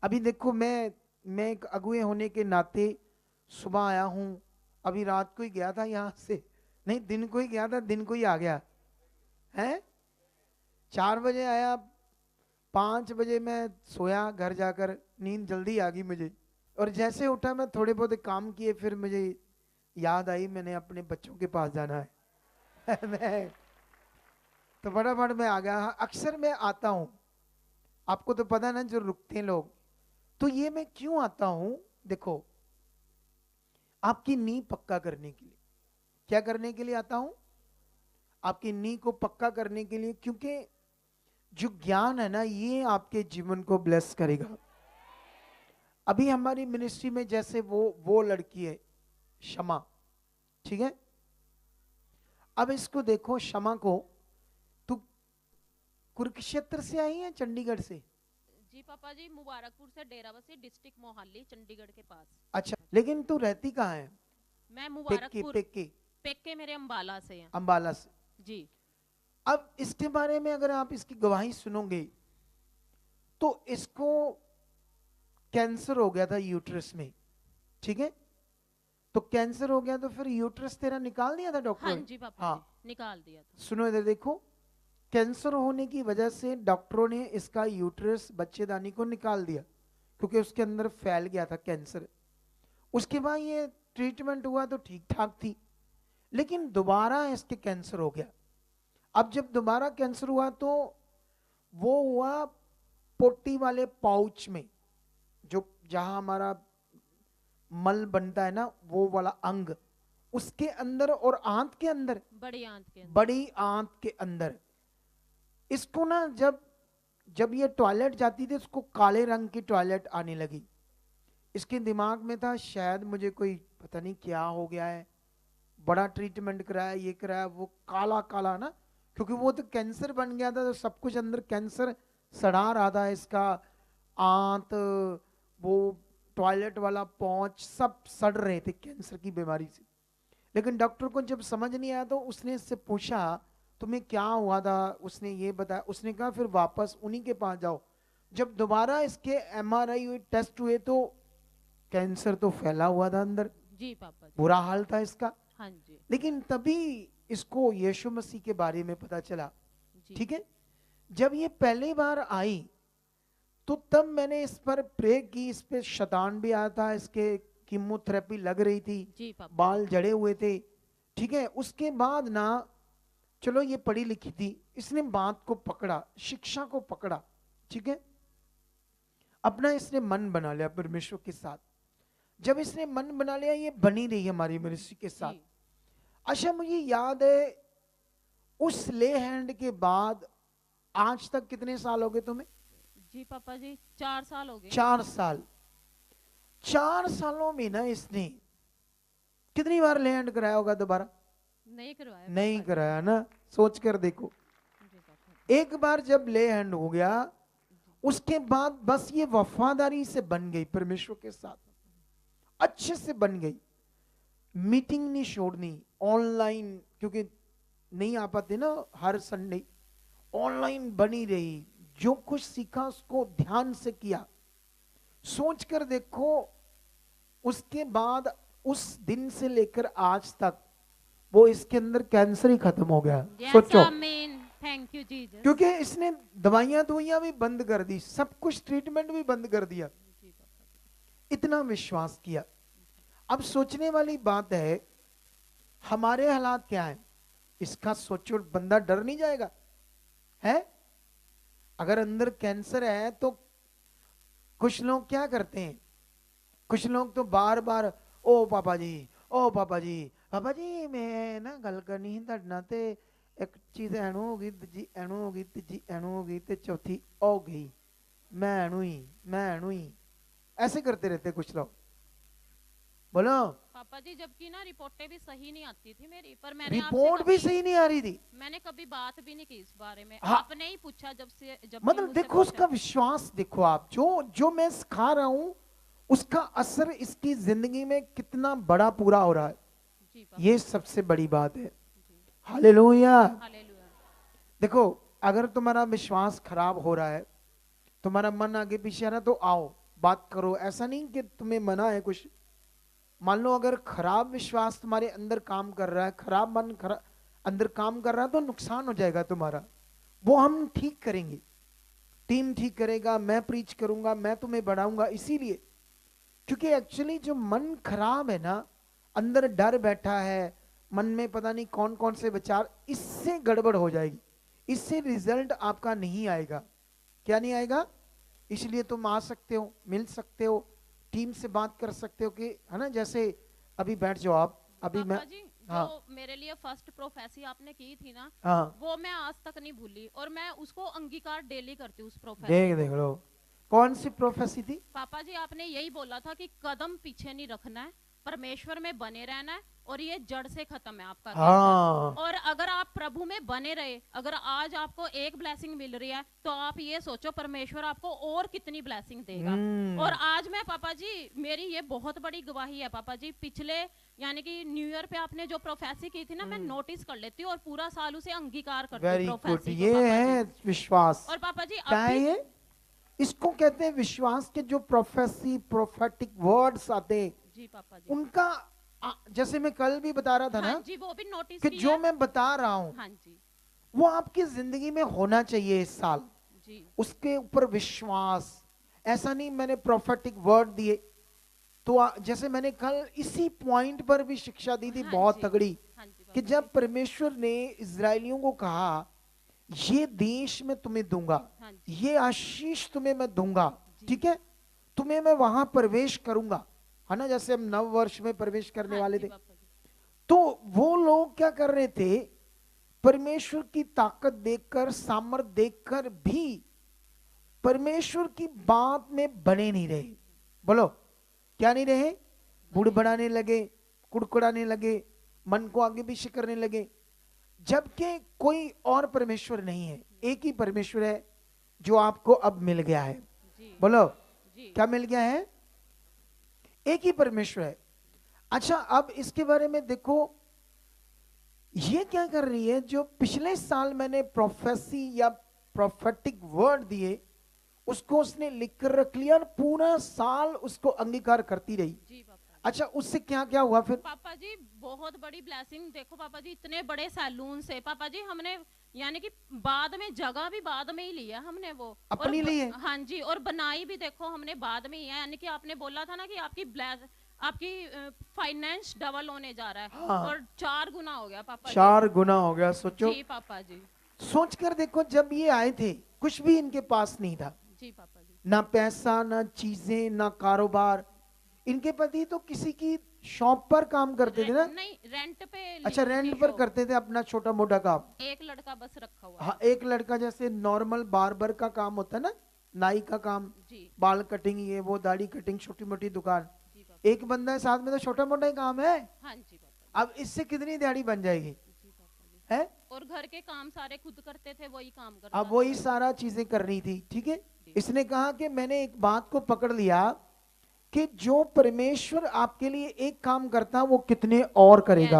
अभी देखो मैं एक अगुए होने के नाते सुबह आया हूं, अभी रात को ही गया था यहां से, नहीं दिन को ही गया था, दिन को ही आ गया है। 4 बजे आया, 5 बजे मैं सोया, घर जाकर नींद जल्दी आ गई मुझे, और जैसे उठा मैं थोड़े बहुत काम किए, फिर मुझे याद आई मैंने अपने बच्चों के पास जाना है मैं तो फटाफट मैं आ गया। हाँ, अक्सर मैं आता हूँ, आपको तो पता ना जो रुकते हैं लोग। तो ये मैं क्यों आता हूँ, देखो आपकी नींव पक्का करने के लिए। क्या करने के लिए आता हूं? आपकी नींव को पक्का करने के लिए, क्योंकि जो ज्ञान है ना ये आपके जीवन को ब्लेस करेगा। अभी हमारी मिनिस्ट्री में जैसे वो लड़की है शमा, ठीक है। अब इसको देखो, शमा को, तू कुरुक्षेत्र से आई है चंडीगढ़ से? जी पापा जी, मुबारकपुर से, डेराबस्सी डिस्ट्रिक्ट मोहाली, चंडीगढ़ के पास। अच्छा, लेकिन तू रहती कहाँ है? मैं पेक्के मुबारकपुर। पेक्के पेके मेरे अम्बाला से हैं। अंबाला से। जी। अब इसके बारे में अगर आप इसकी गवाही सुनोगे तो इसको कैंसर हो गया था यूट्रस में, ठीक है। तो कैंसर हो गया तो फिर यूट्रस तेरा निकाल दिया था डॉक्टर हाँ ने? जी पापा हाँ, जी, निकाल दिया था। सुनो इधर देखो, कैंसर होने की वजह से डॉक्टरों ने इसका यूट्रस बच्चेदानी को निकाल दिया, क्योंकि उसके अंदर फैल गया था कैंसर। उसके बाद ये ट्रीटमेंट हुआ तो ठीक ठाक थी, लेकिन दोबारा इसके कैंसर हो गया। अब जब दोबारा कैंसर हुआ तो वो हुआ पोटी वाले पाउच में, जो जहां हमारा मल बनता है ना, वो वाला अंग, उसके अंदर, और आंत के अंदर, बड़ी आंत के अंदर। बड़ी आंत के अंदर। इसको ना जब जब ये टॉयलेट जाती थी, उसको काले रंग की टॉयलेट आने लगी। इसके दिमाग में था शायद मुझे कोई पता नहीं क्या हो गया है, बड़ा ट्रीटमेंट कराया, ये कराया, वो काला काला ना, क्योंकि वो तो कैंसर बन गया था, तो सब कुछ अंदर कैंसर सड़ा रहा था इसका। आंत, वो टॉयलेट वाला पहुंच, सब सड़ रहे थे कैंसर की बीमारी से। लेकिन डॉक्टर को जब समझ नहीं आया तो उसने इससे पूछा तुम्हें क्या हुआ था, उसने ये बताया। उसने कहा फिर वापस उन्हीं के पास जाओ। जब दोबारा इसके एमआरआई हुए, टेस्ट हुए, तो कैंसर तो फैला हुआ था अंदर, जी पापा जी। बुरा हाल था इसका। हाँ जी। लेकिन तभी इसको यीशु मसीह के बारे में पता चला, जी। ठीक है। जब ये पहली बार आई तो तब मैंने इस पर प्रे की, इस पे शैतान भी आया था, इसके कीमोथेरेपी लग रही थी, जी पापा जी। बाल जड़े हुए थे, ठीक है। उसके बाद ना, चलो ये पढ़ी लिखी थी, इसने बात को पकड़ा, शिक्षा को पकड़ा, ठीक है। अपना इसने मन बना लिया परमेश्वर के साथ। जब इसने मन बना लिया, ये बनी रही हमारी मिनिस्ट्री के साथ। जी। अच्छा, मुझे याद है उस ले हैंड के बाद आज तक कितने साल हो गए तुम्हें? जी पापा जी, 4 साल हो गए। 4 साल। 4 सालों में ना इसने कितनी बार ले हैंड कराया होगा दोबारा? नहीं करवाया नहीं पापा जी। कराया ना, सोच कर देखो। जी पापा जी। एक बार जब ले हैंड हो गया, जी। उसके बाद बस ये वफादारी से बन गई परमेश्वर के साथ, अच्छे से बन गई। मीटिंग नहीं छोड़नी, ऑनलाइन, क्योंकि नहीं आ पाते ना हर संडे, ऑनलाइन बनी रही, जो कुछ सीखा उसको ध्यान से किया। सोच कर देखो, उसके बाद उस दिन से लेकर आज तक वो इसके अंदर कैंसर ही खत्म हो गया। यस सोचो, आमीन, थैंक यू जीसस। क्योंकि इसने दवाइयां दवाइयां भी बंद कर दी, सब कुछ ट्रीटमेंट भी बंद कर दिया, जी पापा जी। इतना विश्वास किया। अब सोचने वाली बात है, हमारे हालात क्या है, इसका सोचो, बंदा डर नहीं जाएगा है? अगर अंदर कैंसर है तो कुछ लोग क्या करते हैं, कुछ लोग तो बार बार ओ पापा जी, ओ पापा जी, पापा जी मैं ना गल करनी ही ਤੁਹਾਡੇ ते एक चीज एनू हो गई, दूजी एनू हो गई, तीजी एनू हो गई, ते चौथी हो गई, मैं एनू ही, मैं एनू ही, ऐसे करते रहते कुछ लोग। बोलो, पापा जी, जबकि ना रिपोर्टें भी सही नहीं आती थी मेरी, पर मैंने आपसे रिपोर्ट भी कभी सही नहीं आ रही थी। मैंने कभी बात भी नहीं की इस बारे में। हाँ, आपने ही पूछा, जब भी मतलब मुझसे देखो उसका पूछा। विश्वास, देखो आप जो जो मैं सिखा रहा हूं उसका असर इसकी जिंदगी में कितना बड़ा पूरा हो रहा है, जी पापा ये जी। सबसे बड़ी बात है। जी। हालेलुया। हालेलुया। देखो, अगर तुम्हारा विश्वास खराब हो रहा है, तुम्हारा मन आगे पीछे आ रहा है, तो आओ बात करो, ऐसा नहीं कि तुम्हें मना है कुछ। मान लो अगर खराब विश्वास तुम्हारे अंदर काम कर रहा है, खराब मन अंदर काम कर रहा है, तो नुकसान हो जाएगा तुम्हारा। वो हम ठीक करेंगे, टीम ठीक करेगा, मैं प्रीच करूंगा, मैं तुम्हें बढ़ाऊंगा। इसीलिए क्योंकि एक्चुअली जो मन खराब है ना, अंदर डर बैठा है, मन में पता नहीं कौन कौन से विचार, इससे गड़बड़ हो जाएगी, इससे रिजल्ट आपका नहीं आएगा। क्या नहीं आएगा? इसलिए तुम आ सकते हो, मिल सकते हो, टीम से बात कर सकते हो कि, है ना, जैसे अभी बैठ जाओ आप, अभी मैं, पापा जी हाँ जो मेरे लिए फर्स्ट प्रोफेसी आपने की थी ना, हाँ, वो मैं आज तक नहीं भूली और मैं उसको अंगीकार डेली करती हूँ उस प्रोफेसी देख को। देख लो, कौन सी प्रोफेसी थी? पापा जी आपने यही बोला था कि कदम पीछे नहीं रखना है, परमेश्वर में बने रहना है और ये जड़ से खत्म है आपका कैंसर। हाँ, और अगर आप प्रभु में बने रहे, अगर आज आपको एक ब्लेसिंग मिल रही है तो आप ये सोचो परमेश्वर आपको और कितनी ब्लेसिंग देगा। और आज मैं पापा जी, मेरी ये बहुत बड़ी गवाही है पापा जी, पिछले यानी कि न्यू ईयर पे आपने जो प्रोफेसी की थी ना, मैं नोटिस कर लेती हूँ और पूरा साल उसे अंगीकार करती हूँ वेरी गुड, प्रोफेसी को ये पापा है जी। विश्वास। और पापा जी क्या है अभी ये? इसको कहते हैं विश्वास के जो प्रोफेसी, प्रोफेटिक वर्ड्स आते हैं, जी पापा जी, उनका जैसे मैं कल भी बता रहा था हाँ ना, जी वो भी नोटिस कि किया जो है। मैं बता रहा हूं हाँ जी वो आपकी जिंदगी में होना चाहिए इस साल, जी उसके ऊपर विश्वास। ऐसा नहीं मैंने प्रोफेटिक वर्ड दिए तो जैसे मैंने कल इसी पॉइंट पर भी शिक्षा दी थी हाँ बहुत जी तगड़ी, हाँ जी कि पापा जब जी, परमेश्वर ने इजरायलियों को कहा ये देश मैं तुम्हें दूंगा, हाँ जी ये आशीष तुम्हें मैं दूंगा, जी, ठीक है, तुम्हें मैं वहां प्रवेश करूंगा, है ना, जैसे हम नव वर्ष में प्रवेश करने हाँ वाले जी थे। पापा जी, तो वो लोग क्या कर रहे थे, परमेश्वर की ताकत देखकर, सामर्थ देखकर भी परमेश्वर की बात में बने नहीं रहे। बोलो, क्या नहीं रहे? बुड़बड़ाने लगे, कुड़कुड़ाने लगे, मन को आगे पीछे करने लगे, जबकि कोई और परमेश्वर नहीं है, एक ही परमेश्वर है जो आपको अब मिल गया है। जी बोलो, जी क्या मिल गया है? एक ही परमेश्वर है। अच्छा, अब इसके बारे में देखो, ये क्या कर रही है, जो पिछले साल मैंने प्रोफेसी या प्रोफेटिक वर्ड दिए उसको उसने लिख कर रख लिया और पूरा साल उसको अंगीकार करती रही। जी पापा जी। अच्छा, उससे क्या क्या हुआ फिर? पापा जी बहुत बड़ी ब्लेसिंग देखो पापा जी, इतने बड़े सैलून से पापा जी हमने यानी कि बाद में जगह भी बाद में ही लिया हमने वो, और अपनी लिए? हाँ जी, और बनाई भी देखो हमने बाद में ही है। यानी कि आपने बोला था ना कि आपकी फाइनेंस डबल होने जा रहा है, हाँ, और 4 गुना हो गया पापा जी। 4 गुना हो गया। सोचो, जी पापा जी, सोच कर देखो, जब ये आए थे कुछ भी इनके पास नहीं था, जी पापा जी, ना पैसा, ना चीजें, ना कारोबार। इनके पति तो किसी की शॉप पर काम करते थे ना? नहीं रेंट पे अच्छा, ली थी रेंट पर शॉप। करते थे अपना छोटा मोटा काम। एक लड़का बस रखा हुआ हाँ, है। एक लड़का, जैसे नॉर्मल बार्बर का काम होता है ना, नाई का काम, जी बाल कटिंग, ये वो, दाढ़ी कटिंग, छोटी मोटी दुकान, जी पापा, एक बंदा है साथ में, तो छोटा मोटा ही काम है। हाँ जी पापा अब इससे कितनी दिहाड़ी बन जाएगी? जी, जी पापा जी। है? और घर के काम सारे खुद करते थे, वही काम करता अब वही सारा चीजें कर रही थी, ठीक है। इसने कहा कि मैंने एक बात को पकड़ लिया कि जो परमेश्वर आपके लिए एक काम करता वो कितने और करेगा,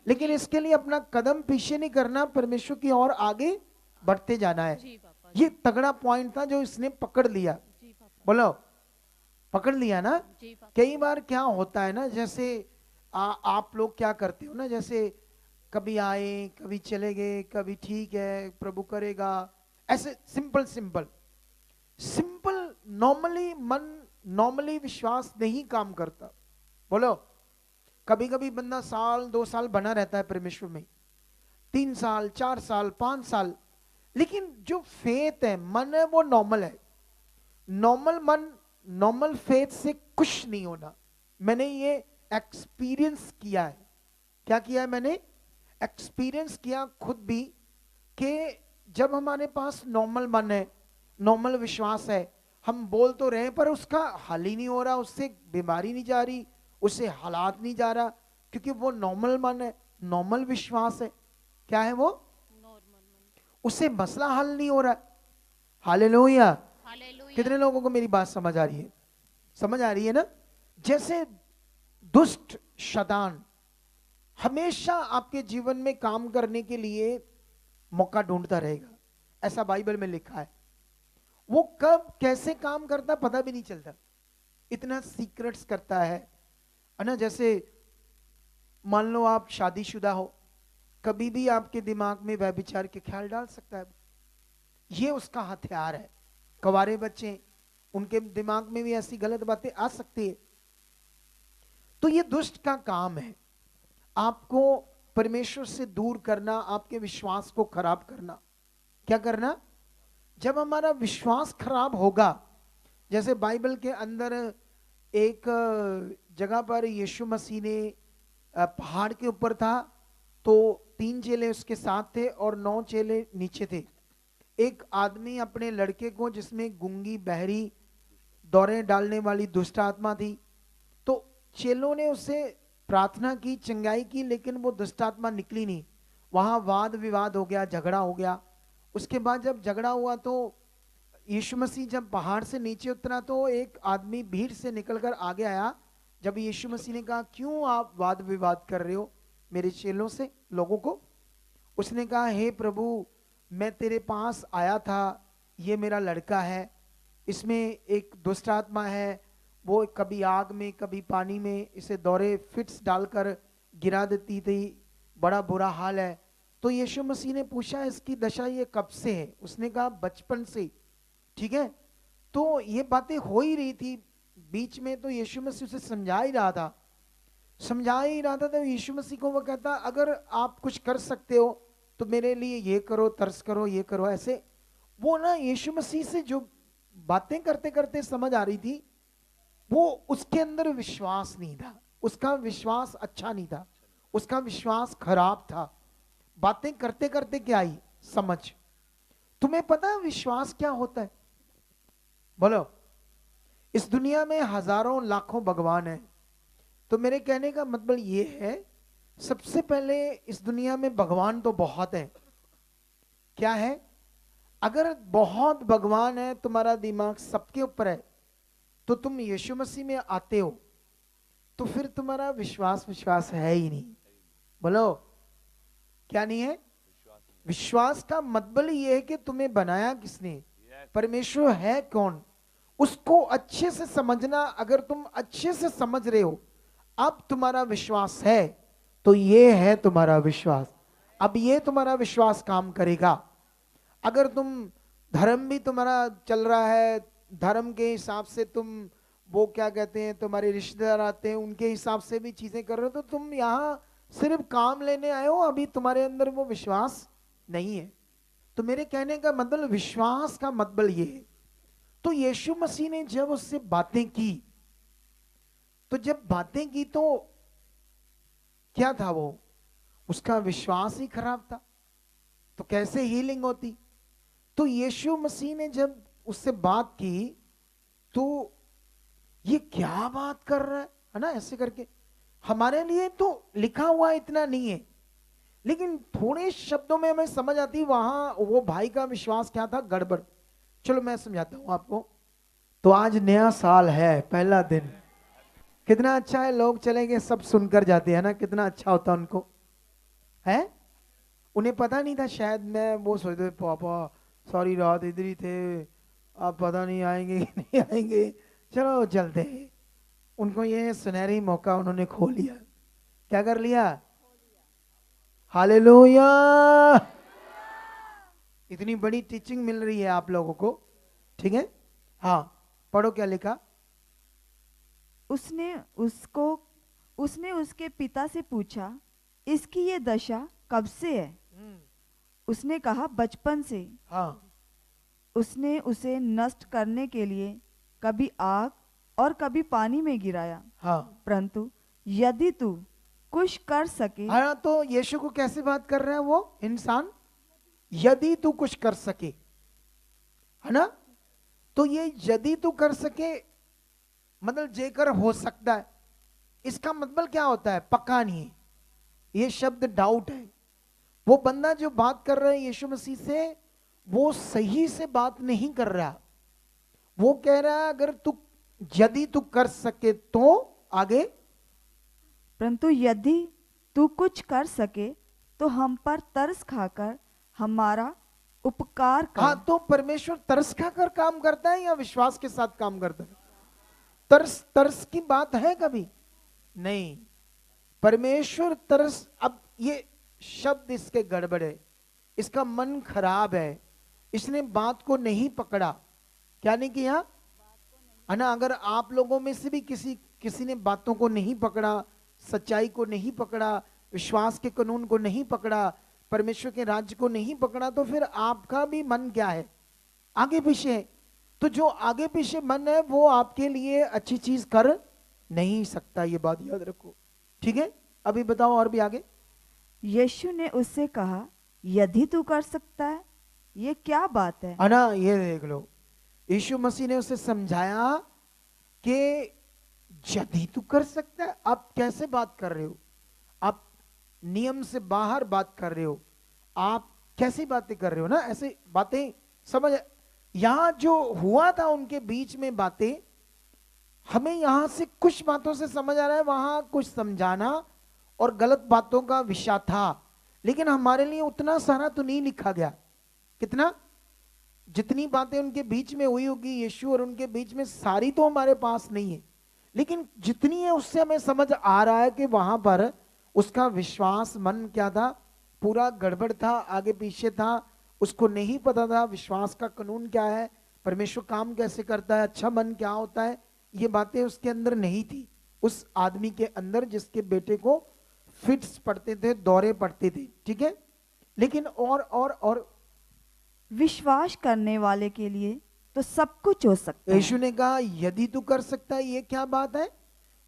लेकिन इसके लिए अपना कदम पीछे नहीं करना, परमेश्वर की ओर आगे बढ़ते जाना है। जी पापा जी, ये तगड़ा पॉइंट था जो इसने पकड़ लिया। जी पापा बोलो, पकड़ लिया ना? जी पापा, कई बार क्या होता है ना, जैसे आप लोग क्या करते हो ना, जैसे कभी आए, कभी चले गए, कभी ठीक है प्रभु करेगा, ऐसे सिंपल सिंपल सिंपल, नॉर्मली मन, नॉर्मली विश्वास नहीं काम करता। बोलो, कभी कभी बंदा साल 2 साल बना रहता है परमेश्वर में, 3 साल 4 साल 5 साल, लेकिन जो फेथ है, मन है, वो नॉर्मल है। नॉर्मल मन, नॉर्मल फेथ से कुछ नहीं होना। मैंने ये एक्सपीरियंस किया है। क्या किया है मैंने? एक्सपीरियंस किया खुद भी, कि जब हमारे पास नॉर्मल मन है, नॉर्मल विश्वास है, हम बोल तो रहे पर उसका हल ही नहीं हो रहा, उससे बीमारी नहीं जा रही, उससे हालात नहीं जा रहा, क्योंकि वो नॉर्मल मन है, नॉर्मल विश्वास है। क्या है वो? नॉर्मल, उससे मसला हल नहीं हो रहा। हालेलुया। हालेलुया, कितने लोगों को मेरी बात समझ आ रही है? समझ आ रही है ना? जैसे दुष्ट शैतान हमेशा आपके जीवन में काम करने के लिए मौका ढूंढता रहेगा, ऐसा बाइबल में लिखा है। वो कब कैसे काम करता पता भी नहीं चलता, इतना सीक्रेट्स करता है ना। जैसे मान लो आप शादीशुदा हो, कभी भी आपके दिमाग में व्यभिचार के ख्याल डाल सकता है, ये उसका हथियार है। कवारे बच्चे, उनके दिमाग में भी ऐसी गलत बातें आ सकती है। तो ये दुष्ट का काम है, आपको परमेश्वर से दूर करना, आपके विश्वास को खराब करना। क्या करना? जब हमारा विश्वास खराब होगा, जैसे बाइबल के अंदर एक जगह पर यीशु मसीह ने पहाड़ के ऊपर था, तो 3 चेले उसके साथ थे और 9 चेले नीचे थे। एक आदमी अपने लड़के को, जिसमें गूंगी बहरी दौरे डालने वाली दुष्ट आत्मा थी, तो चेलों ने उससे प्रार्थना की, चंगाई की, लेकिन वो दुष्ट आत्मा निकली नहीं। वहां वाद विवाद हो गया, झगड़ा हो गया। उसके बाद जब झगड़ा हुआ तो यीशु मसीह जब पहाड़ से नीचे उतरा तो एक आदमी भीड़ से निकलकर आगे आया। जब यीशु मसीह ने कहा, क्यों आप वाद विवाद कर रहे हो मेरे चेलों से, लोगों को? उसने कहा, हे प्रभु, मैं तेरे पास आया था, ये मेरा लड़का है, इसमें एक दुष्ट आत्मा है, वो कभी आग में कभी पानी में इसे दौरे फिट्स डालकर गिरा देती थी, बड़ा बुरा हाल है। तो यीशु मसीह ने पूछा, इसकी दशा ये कब से है? उसने कहा, बचपन से। ठीक है, तो ये बातें हो ही रही थी बीच में, तो यीशु मसीह उसे समझा ही रहा था। तो यीशु मसीह को वो कहता, अगर आप कुछ कर सकते हो तो मेरे लिए ये करो, तरस करो, ये करो, ऐसे। वो ना यीशु मसीह से जो बातें करते करते समझ आ रही थी, वो उसके अंदर विश्वास नहीं था, उसका विश्वास अच्छा नहीं था, उसका विश्वास खराब था। बातें करते करते क्या आई? समझ। तुम्हें पता है विश्वास क्या होता है? बोलो। इस दुनिया में हजारों लाखों भगवान हैं, तो मेरे कहने का मतलब ये है, सबसे पहले इस दुनिया में भगवान तो बहुत हैं। क्या है? अगर बहुत भगवान है, तुम्हारा दिमाग सबके ऊपर है, तो तुम यीशु मसीह में आते हो, तो फिर तुम्हारा विश्वास है ही नहीं। बोलो, क्या नहीं है? विश्वास का मतलब ये है कि तुम्हें बनाया किसने, परमेश्वर है कौन, उसको अच्छे से समझना। अगर तुम अच्छे से समझ रहे हो, अब तुम्हारा विश्वास है, तो ये है तुम्हारा विश्वास। अब ये तुम्हारा विश्वास काम करेगा। अगर तुम धर्म भी तुम्हारा चल रहा है, धर्म के हिसाब से तुम, वो क्या कहते हैं, तुम्हारे रिश्तेदार आते हैं, उनके हिसाब से भी चीजें कर रहे हो, तो तुम यहां सिर्फ काम लेने आए हो, अभी तुम्हारे अंदर वो विश्वास नहीं है। तो मेरे कहने का मतलब, विश्वास का मतलब ये है। तो यीशु मसीह ने जब उससे बातें की, तो जब बातें की तो क्या था? वो उसका विश्वास ही खराब था, तो कैसे हीलिंग होती? तो यीशु मसीह ने जब उससे बात की, तो ये क्या बात कर रहा है ना, ऐसे करके। हमारे लिए तो लिखा हुआ इतना नहीं है, लेकिन थोड़े शब्दों में हमें समझ आती वहां वो भाई का विश्वास क्या था, गड़बड़। चलो मैं समझाता हूं आपको। तो आज नया साल है, पहला दिन, कितना अच्छा है, लोग चले गए सब सुनकर जाते हैं ना, कितना अच्छा होता उनको है। उन्हें पता नहीं था शायद, मैं वो सोचते, पापा सॉरी रात इधर ही थे, आप पता नहीं आएंगे कि नहीं आएंगे, चलो चलते हैं। उनको ये सुनहरी मौका उन्होंने खो लिया। क्या कर लिया? हालेलुया। इतनी बड़ी टीचिंग मिल रही है आप लोगों को, ठीक है। हाँ, पढ़ो क्या लिखा। उसने उसके पिता से पूछा, इसकी ये दशा कब से है? उसने कहा, बचपन से। हाँ, उसने उसे नष्ट करने के लिए कभी आग और कभी पानी में गिराया। हाँ, परंतु यदि तू कुछ कर सके। हाँ, तो यीशु को कैसे बात कर रहा है वो इंसान? यदि तू कुछ कर सके, है ना। तो ये यदि तू कर सके मतलब जेकर हो सकता है, इसका मतलब क्या होता है? पक्का नहीं है, ये शब्द डाउट है। वो बंदा जो बात कर रहा है यीशु मसीह से, वो सही से बात नहीं कर रहा। वो कह रहा है अगर तू, यदि तू कर सके तो आगे, परंतु यदि तू कुछ कर सके तो हम पर तरस खाकर हमारा उपकार कर। हाँ, तो परमेश्वर तरस खाकर काम करता है या विश्वास के साथ काम करता है? तरस तरस की बात है कभी नहीं। परमेश्वर तरस, अब ये शब्द इसके गड़बड़ है, इसका मन खराब है, इसने बात को नहीं पकड़ा। क्या नहीं किया है ना? अगर आप लोगों में से भी किसी ने बातों को नहीं पकड़ा, सच्चाई को नहीं पकड़ा, विश्वास के कानून को नहीं पकड़ा, परमेश्वर के राज्य को नहीं पकड़ा, तो फिर आपका भी मन क्या है? आगे पीछे है। तो जो आगे पीछे मन है वो आपके लिए अच्छी चीज कर नहीं सकता, ये बात याद रखो, ठीक है? अभी बताओ और भी आगे। यीशु ने उससे कहा, यदि तू कर सकता है, ये क्या बात है? ना, ये देख लो, यीशु मसीह ने उसे समझाया कि यदि तू कर सकता है। आप कैसे बात कर रहे हो? आप नियम से बाहर बात कर रहे हो, आप कैसी बातें कर रहे हो ना, ऐसे बातें समझ। यहां जो हुआ था उनके बीच में बातें, हमें यहां से कुछ बातों से समझ आ रहा है, वहां कुछ समझाना और गलत बातों का विषय था, लेकिन हमारे लिए उतना सारा तो नहीं लिखा गया। कितना? जितनी बातें उनके बीच में हुई होगी यीशु और उनके बीच में, सारी तो हमारे पास नहीं है, लेकिन जितनी है उससे हमें समझ आ रहा है कि वहां पर उसका विश्वास मन क्या था? पूरा गड़बड़ था, आगे पीछे था, उसको नहीं पता था विश्वास का कानून क्या है, परमेश्वर काम कैसे करता है, अच्छा मन क्या होता है, ये बातें उसके अंदर नहीं थी, उस आदमी के अंदर जिसके बेटे को फिट्स पड़ते थे, दौरे पड़ते थे, ठीक है? लेकिन और विश्वास करने वाले के लिए तो सब कुछ हो सकता है। यीशु ने कहा यदि तू कर सकता है, ये क्या बात है?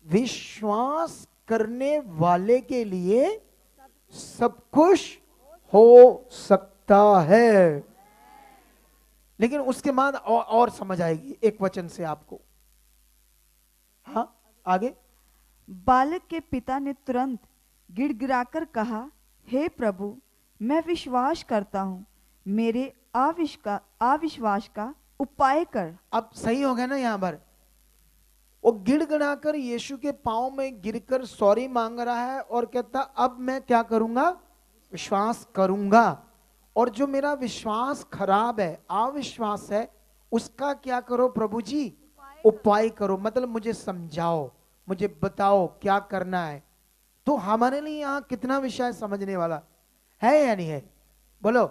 विश्वास करने वाले के लिए सब कुछ हो सकता है। लेकिन उसके बाद और समझ आएगी एक वचन से आपको। हाँ, आगे। बालक के पिता ने तुरंत गिड़गिड़ाकर कहा, हे प्रभु, मैं विश्वास करता हूँ, मेरे अविश्वास का उपाय कर। अब सही हो गया ना? यहां पर वो गिड़गिड़ाकर यीशु के पांव में गिरकर सॉरी मांग रहा है और कहता अब मैं क्या करूंगा? विश्वास करूंगा। और जो मेरा विश्वास खराब है, अविश्वास है, उसका क्या करो प्रभु जी? उपाय करो। मतलब मुझे समझाओ, मुझे बताओ क्या करना है। तो हमारे लिए यहां कितना विषय समझने वाला है या नहीं है? बोलो।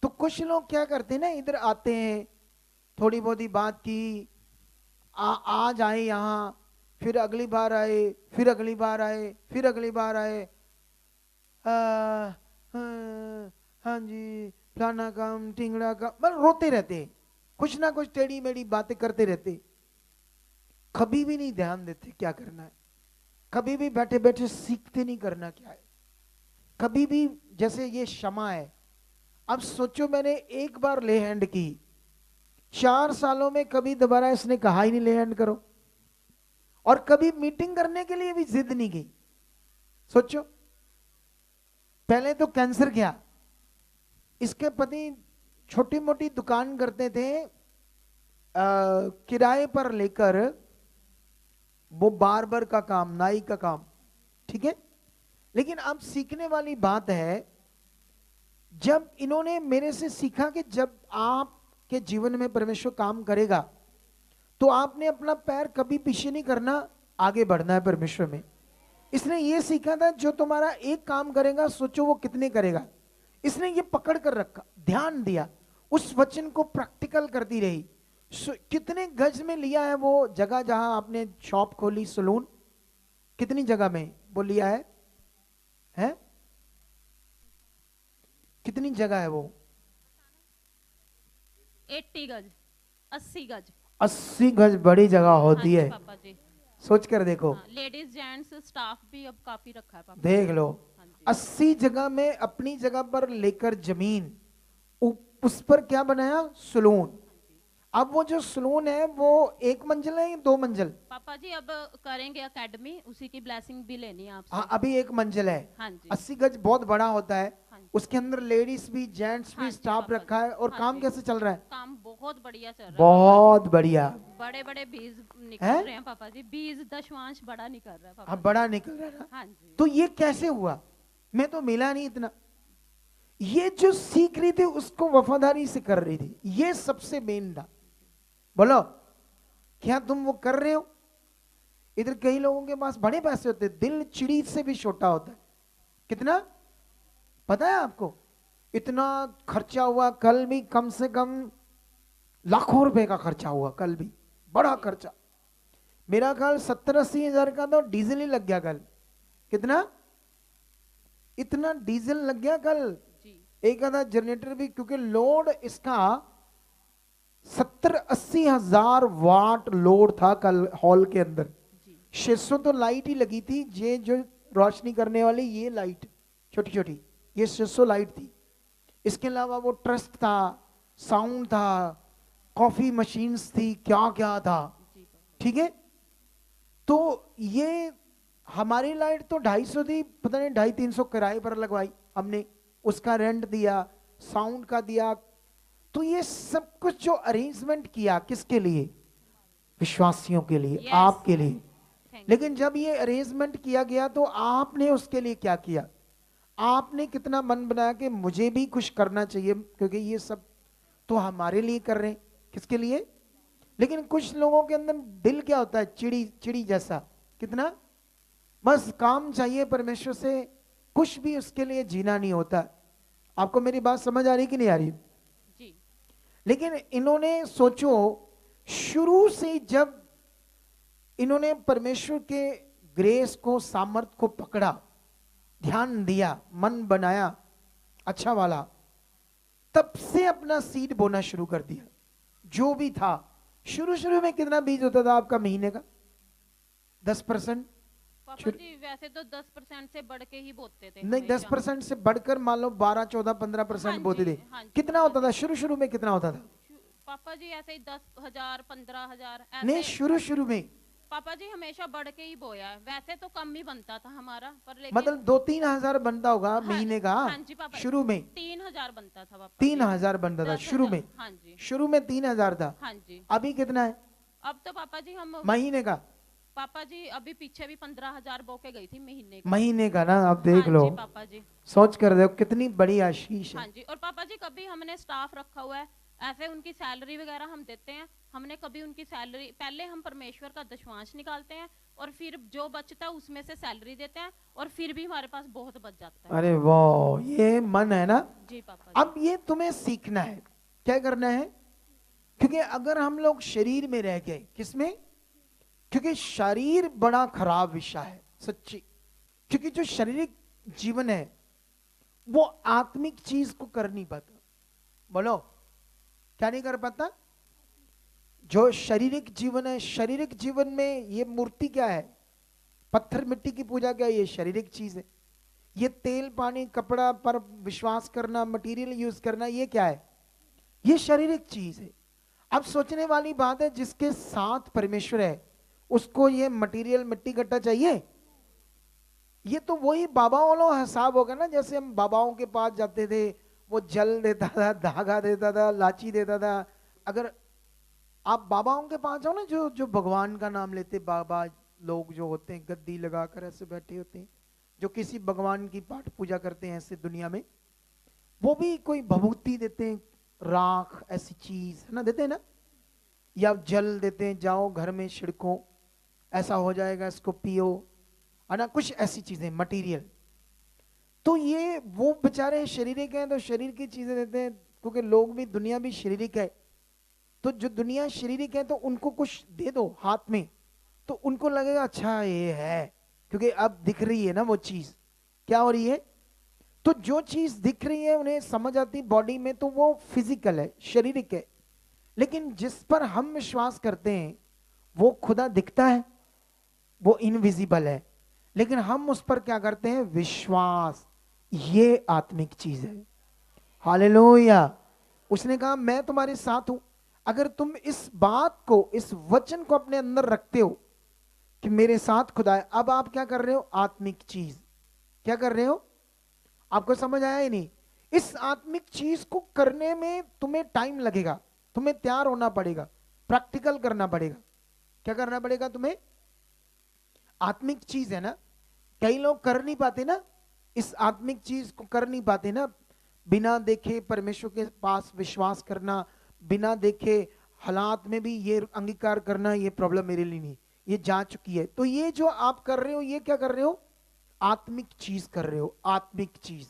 तो कुछ लोग क्या करते हैं ना, इधर आते हैं, थोड़ी बहुत ही बात की, आज आए यहां, फिर अगली बार आए, फिर अगली बार आए, फिर अगली बार आए, हाँ जी फलाना काम टिंगड़ा काम, मतलब रोते रहते, कुछ ना कुछ टेढ़ी मेढ़ी बातें करते रहते, कभी भी नहीं ध्यान देते क्या करना है, कभी भी बैठे बैठे सीखते नहीं करना क्या है, कभी भी। जैसे ये क्षमा है, अब सोचो मैंने एक बार ले हैंड की, 4 सालों में कभी दोबारा इसने कहा ही नहीं ले हैंड करो, और कभी मीटिंग करने के लिए भी जिद नहीं की। सोचो, पहले तो कैंसर गया, इसके पति छोटी मोटी दुकान करते थे, किराए पर लेकर, वो बार्बर का काम, नाई का काम, ठीक है। लेकिन अब सीखने वाली बात है, जब इन्होंने मेरे से सीखा कि जब आपके जीवन में परमेश्वर काम करेगा तो आपने अपना पैर कभी पीछे नहीं करना, आगे बढ़ना है परमेश्वर में। इसने ये सीखा था, जो तुम्हारा एक काम करेगा सोचो वो कितने करेगा। इसने ये पकड़ कर रखा, ध्यान दिया, उस वचन को प्रैक्टिकल करती रही। कितने गज में लिया है वो जगह जहां आपने शॉप खोली, सलून, कितनी जगह में वो लिया है? कितनी जगह है वो? 80 गज, 80 गज। 80 गज बड़ी जगह होती है, पापा जी। सोच कर देखो। लेडीज जेंट्स स्टाफ भी अब काफी रखा है पापा। देख लो, 80 जगह में अपनी जगह पर लेकर जमीन, उस पर क्या बनाया? सलून। अब वो जो सलून है वो 1 मंजिल है या 2 मंजिल? पापा जी अब करेंगे एकेडमी, उसी की ब्लेसिंग भी लेनी है आपसे। हाँ, अभी 1 मंजिल है। हाँ जी। 80 गज बहुत बड़ा होता है। हाँ जी। उसके अंदर लेडीज भी जेंट्स भी स्टाफ रखा है। और काम कैसे चल रहा है? काम बहुत बढ़िया चल रहा है। बहुत बढ़िया। बड़े बड़े बीज निकल रहे हैं पापा जी, बीज दशवांश बड़ा निकल रहा है पापा। हाँ, बड़ा निकल रहा है ना। हाँ जी। तो ये कैसे हुआ? मैं तो मिला नहीं इतना। ये जो सीख रही थी उसको वफादारी से कर रही थी, ये सबसे मेन था। बोलो क्या तुम वो कर रहे हो? इधर कई लोगों के पास बड़े पैसे होते हैं, दिल चिड़ी से भी छोटा होता है। कितना पता है आपको? इतना खर्चा हुआ, कल भी कम से कम लाखों रुपए का खर्चा हुआ, कल भी बड़ा खर्चा। मेरा ख्याल 70-80 हजार का तो डीजल ही लग गया कल। कितना? इतना डीजल लग गया कल। जी एक आधा जनरेटर भी, क्योंकि लोड इसका 70-80 हजार वाट लोड था कल हॉल के अंदर। जी 600 तो लाइट ही लगी थी, ये जो रोशनी करने वाली ये लाइट छोटी छोटी, ये 600 लाइट थी। इसके अलावा वो ट्रस्ट था, साउंड था, कॉफी मशीन्स थी, क्या क्या था। जी पापा ठीक है, तो ये हमारी लाइट तो 250 थी, पता नहीं 250-300 किराए पर लगवाई हमने, उसका रेंट दिया, साउंड का दिया। तो ये सब कुछ जो अरेंजमेंट किया किसके लिए? विश्वासियों के लिए, Yes. आपके लिए। थैंक लेकिन जब ये अरेंजमेंट किया गया तो आपने उसके लिए क्या किया? आपने कितना मन बनाया कि मुझे भी कुछ करना चाहिए, क्योंकि ये सब तो हमारे लिए कर रहे हैं। किसके लिए? लेकिन कुछ लोगों के अंदर दिल क्या होता है? चिड़ी चिड़ी जैसा। कितना? बस काम चाहिए परमेश्वर से, कुछ भी उसके लिए जीना नहीं होता। आपको मेरी बात समझ आ रही कि नहीं आ रही? जी लेकिन इन्होंने सोचो, शुरू से जब इन्होंने परमेश्वर के ग्रेस को, सामर्थ को पकड़ा, ध्यान दिया, मन बनाया अच्छा वाला, तब से अपना सीड बोना शुरू कर दिया। जो भी था, शुरू शुरू में कितना बीज होता था आपका महीने का? 10%? पापा जी वैसे तो 10% से बढ़ के ही बोते थे नहीं, हमेशा। 10% से बढ़कर मान लो 12, 14, 15% हाँ बोते जी, थे। हाँ जी, कितना पापा होता था शुरू शुरू में? कितना होता था? पापा जी ऐसे ही 10,000 15,000 नहीं, ऐसे। शुरू शुरू में पापा जी हमेशा बढ़ के ही बोया है, वैसे तो कम ही बनता था हमारा, पर लेकिन मतलब 2-3 हजार बनता होगा हाँ, महीने का। हाँ जी पापा, शुरू में 3,000 बनता था पापा 3,000 बनता था 10,000 शुरू में। हाँ जी शुरू में 3,000 था। हाँ जी। अभी कितना है अब तो पापा जी हम महीने का? पापा जी अभी पीछे भी 15,000 बो के गई थी महीने का। महीने का ना, आप देख हाँ लो, जी पापा जी। सोच कर देखो कितनी बड़ी आशीष हाँ है। जी, और पापा जी कभी हमने स्टाफ रखा हुआ है, ऐसे उनकी सैलरी वगैरह हम देते हैं, हमने कभी उनकी सैलरी, पहले हम परमेश्वर का दशवांश निकालते हैं और फिर जो बचता है उसमें से सैलरी देते हैं, और फिर भी हमारे पास बहुत बच जाता है। अरे वाह, ये मन है ना। जी पापा जी। अब ये तुम्हें सीखना है, क्या करना है? क्योंकि अगर हम लोग शरीर में रह गए, किसमें? क्योंकि शरीर बड़ा खराब विषय है सच्ची। क्योंकि जो शारीरिक जीवन है वो आत्मिक चीज को कर नहीं पाता। बोलो क्या नहीं कर पाता? जो शारीरिक जीवन है, शारीरिक जीवन में ये मूर्ति क्या है? पत्थर मिट्टी की पूजा क्या है? ये शारीरिक चीज है। ये तेल पानी कपड़ा पर विश्वास करना, मटेरियल यूज करना, ये क्या है? ये शारीरिक चीज है। अब सोचने वाली बात है, जिसके साथ परमेश्वर है उसको ये मटेरियल मिट्टी कट्टा चाहिए? ये तो वही बाबा वालों हिसाब होगा ना, जैसे हम बाबाओं के पास जाते थे, वो जल देता था, धागा देता था, लाची देता था। अगर आप बाबाओं के पास जाओ ना, जो जो भगवान का नाम लेते बाबा लोग जो होते हैं, गद्दी लगाकर ऐसे बैठे होते हैं, जो किसी भगवान की पाठ पूजा करते हैं ऐसे दुनिया में, वो भी कोई भभूति देते हैं, राख ऐसी चीज है ना, देते हैं ना, या जल देते हैं, जाओ घर में छिड़को ऐसा हो जाएगा, इसको पियो, है ना, कुछ ऐसी चीजें मटेरियल। तो ये वो बेचारे शारीरिक हैं तो शरीर की चीजें देते हैं, क्योंकि लोग भी, दुनिया भी शारीरिक है। तो जो दुनिया शारीरिक है तो उनको कुछ दे दो हाथ में, तो उनको लगेगा अच्छा ये है, क्योंकि अब दिख रही है ना वो चीज। क्या हो रही है? तो जो चीज दिख रही है उन्हें समझ आती बॉडी में, तो वो फिजिकल है, शारीरिक है। लेकिन जिस पर हम विश्वास करते हैं वो खुदा दिखता है, वो इनविजिबल है, लेकिन हम उस पर क्या करते हैं? विश्वास। ये आत्मिक चीज है। हालेलुया। उसने कहा मैं तुम्हारे साथ हूं। अगर तुम इस बात को, इस वचन को अपने अंदर रखते हो कि मेरे साथ खुदा है, अब आप क्या कर रहे हो? आत्मिक चीज क्या कर रहे हो? आपको समझ आया ही नहीं? इस आत्मिक चीज को करने में तुम्हें टाइम लगेगा, तुम्हें तैयार होना पड़ेगा, प्रैक्टिकल करना पड़ेगा। क्या करना पड़ेगा तुम्हें? आत्मिक चीज है ना, कई लोग कर नहीं पाते ना, इस आत्मिक चीज को कर नहीं पाते ना। बिना देखे परमेश्वर के पास विश्वास करना, बिना देखे हालात में भी ये अंगीकार करना, ये प्रॉब्लम मेरे लिए नहीं, ये जा चुकी है। तो ये जो आप कर रहे हो, ये क्या कर रहे हो? आत्मिक चीज कर रहे हो, आत्मिक चीज।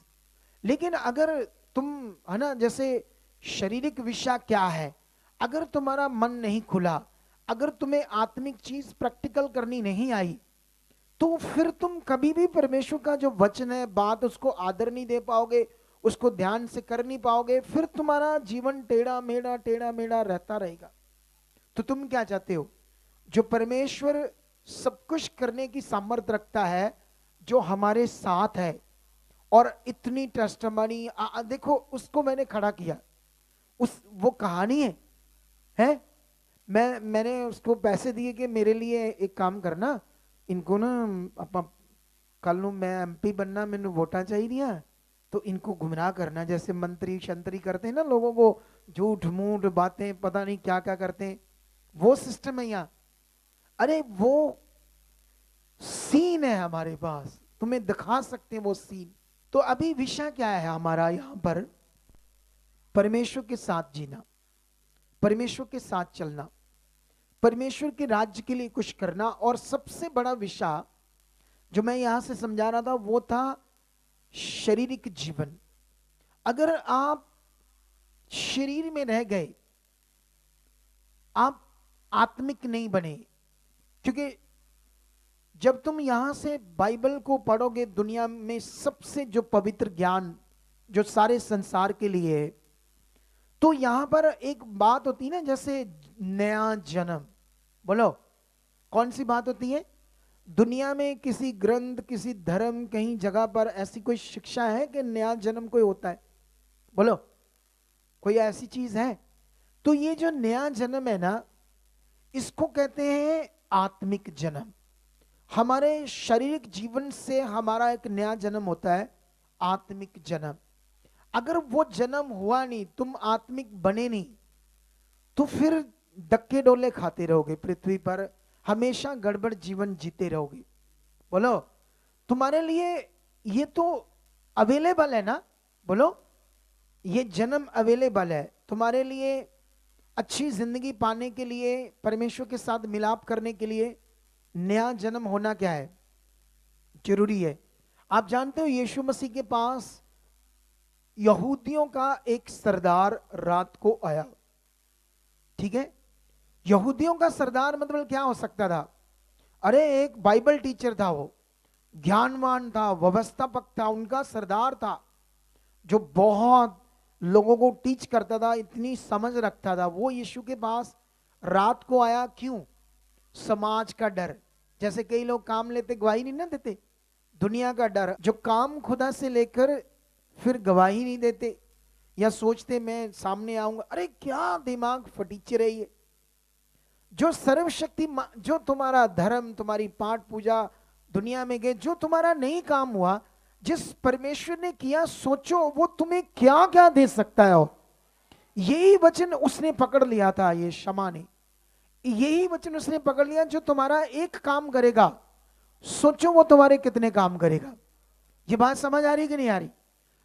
लेकिन अगर तुम, है ना, जैसे शारीरिक विषय क्या है, अगर तुम्हारा मन नहीं खुला, अगर तुम्हें आत्मिक चीज प्रैक्टिकल करनी नहीं आई, तो फिर तुम कभी भी परमेश्वर का जो वचन है, बात, उसको आदर नहीं दे पाओगे, उसको ध्यान से कर नहीं पाओगे, फिर तुम्हारा जीवन टेढ़ा मेढ़ा रहता रहेगा। तो तुम क्या चाहते हो? जो परमेश्वर सब कुछ करने की सामर्थ्य रखता है, जो हमारे साथ है, और इतनी टेस्टमनी, देखो उसको मैंने खड़ा किया, वो कहानी है? मैंने उसको पैसे दिए कि मेरे लिए एक काम करना, इनको ना कल नू मैं एमपी बनना, मैंने वोटा चाहिए, तो इनको गुमराह करना, जैसे मंत्री शंतरी करते हैं ना, लोगों को झूठ मूठ बातें, पता नहीं क्या क्या करते हैं, वो सिस्टम है यहाँ। अरे वो सीन है हमारे पास, तुम्हें दिखा सकते हैं वो सीन। तो अभी विषय क्या है हमारा यहाँ पर? परमेश्वर के साथ जीना, परमेश्वर के साथ चलना, परमेश्वर के राज्य के लिए कुछ करना। और सबसे बड़ा विषय जो मैं यहां से समझा रहा था वो था शारीरिक जीवन। अगर आप शरीर में रह गए, आप आत्मिक नहीं बने। क्योंकि जब तुम यहां से बाइबल को पढ़ोगे, दुनिया में सबसे जो पवित्र ज्ञान जो सारे संसार के लिए है, तो यहां पर एक बात होती है ना, जैसे नया जन्म। बोलो कौन सी बात होती है? दुनिया में किसी ग्रंथ, किसी धर्म, कहीं जगह पर ऐसी कोई शिक्षा है कि नया जन्म कोई होता है? बोलो कोई ऐसी चीज है? तो ये जो नया जन्म है ना, इसको कहते हैं आत्मिक जन्म। हमारे शारीरिक जीवन से हमारा एक नया जन्म होता है, आत्मिक जन्म। अगर वो जन्म हुआ नहीं, तुम आत्मिक बने नहीं, तो फिर धक्के डोले खाते रहोगे पृथ्वी पर, हमेशा गड़बड़ जीवन जीते रहोगे। बोलो तुम्हारे लिए ये तो अवेलेबल है ना? बोलो ये जन्म अवेलेबल है तुम्हारे लिए, अच्छी जिंदगी पाने के लिए, परमेश्वर के साथ मिलाप करने के लिए नया जन्म होना क्या है? जरूरी है। आप जानते हो यीशु मसीह के पास यहूदियों का एक सरदार रात को आया, ठीक है? यहूदियों का सरदार मतलब क्या हो सकता था? अरे एक बाइबल टीचर था, वो ज्ञानवान था, व्यवस्थापक था, उनका सरदार था जो बहुत लोगों को टीच करता था, इतनी समझ रखता था। वो यीशु के पास रात को आया, क्यों? समाज का डर। जैसे कई लोग काम लेते गवाही नहीं ना देते, दुनिया का डर, जो काम खुदा से लेकर फिर गवाही नहीं देते, या सोचते मैं सामने आऊंगा। अरे क्या दिमाग फटीचे रही है। जो सर्वशक्ति, जो तुम्हारा धर्म, तुम्हारी पाठ पूजा दुनिया में गए, जो तुम्हारा नहीं काम हुआ, जिस परमेश्वर ने किया, सोचो वो तुम्हें क्या क्या दे सकता है। यही वचन उसने पकड़ लिया था, ये शमा ने, यही वचन उसने पकड़ लिया। जो तुम्हारा एक काम करेगा, सोचो वो तुम्हारे कितने काम करेगा। ये बात समझ आ रही कि नहीं आ रही?